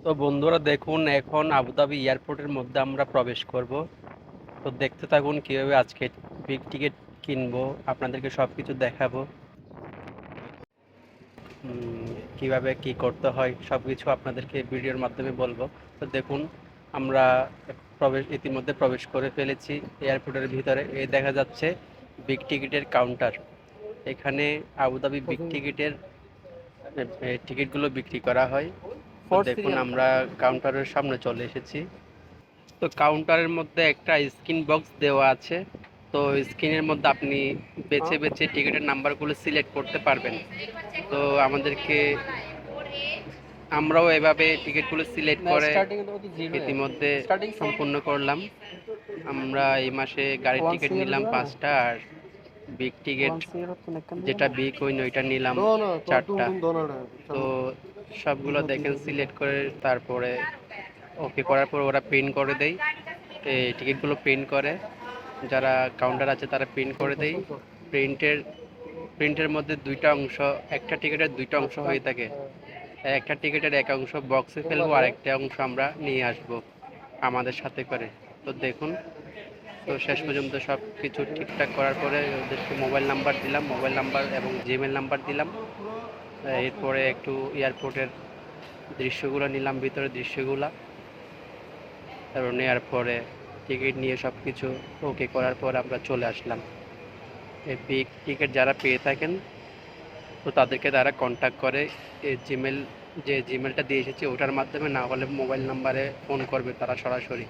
তো বন্ধুরা দেখুন, এখন আবুধাবি এয়ারপোর্টের মধ্যে আমরা প্রবেশ করব। তো দেখতে থাকুন কিভাবে আজকে বিগ টিকিট কিনবো, আপনাদেরকে সব কিছু দেখাবো। কিভাবে কি করতে হয় সব কিছু আপনাদেরকে ভিডিওর মাধ্যমে বলবো। তো দেখুন, আমরা ইতিমধ্যে প্রবেশ করে ফেলেছি এয়ারপোর্টের ভিতরে। এই দেখা যাচ্ছে বিগ টিকিটের কাউন্টার। এখানে আবুধাবি বিগ টিকিটের টিকিটগুলো বিক্রি করা হয়। তো দেখুন, আমরা কাউন্টারের সামনে চলে এসেছি। তো কাউন্টারের মধ্যে একটা স্ক্রিন বক্স দেওয়া আছে। তো স্ক্রিনের মধ্যে আপনি বেছে বেছে টিকিটের নাম্বারগুলো সিলেক্ট করতে পারবেন। তো আমরাও এভাবে টিকিটগুলো সিলেক্ট করে ইতিমধ্যে সম্পূর্ণ করলাম। আমরা এই মাসে গাড়ির টিকিট নিলাম 5টা, আর বিগ টিকিট যেটা বিগ ওইন ওইটা নিলাম 4টা। তো সবগুলো দেখেন সিলেক্ট করে তারপরে ওকে করার পর ওরা প্রিন্ট করে দেয়। এই টিকিটগুলো প্রিন্ট করে, যারা কাউন্টার আছে তারা প্রিন্ট করে দেয়। প্রিন্টের প্রিন্টের মধ্যে দুইটা অংশ, একটা টিকিটের দুইটা অংশ হয়ে থাকে। একটা টিকিটের এক অংশ বক্সে ফেলবো, আর একটা অংশ আমরা নিয়ে আসব আমাদের সাথে করে। তো দেখুন, তো শেষ পর্যন্ত সব কিছু ঠিকঠাক করার পরে ওদেরকে মোবাইল নাম্বার দিলাম, মোবাইল নাম্বার এবং জিমেল নাম্বার দিলাম। এরপরে একটু এয়ারপোর্টের দৃশ্যগুলো নিলাম, ভিতরের দৃশ্যগুলা। তারপর নেওয়ার পরে টিকিট নিয়ে সব কিছু ওকে করার পর আমরা চলে আসলাম। এই পিক টিকিট যারা পেয়ে থাকেন, তো তাদেরকে তারা কন্ট্যাক্ট করে জিমেল, যে জিমেলটা দিয়ে এসেছি ওটার মাধ্যমে, না হলে মোবাইল নাম্বারে ফোন করবে তারা সরাসরি।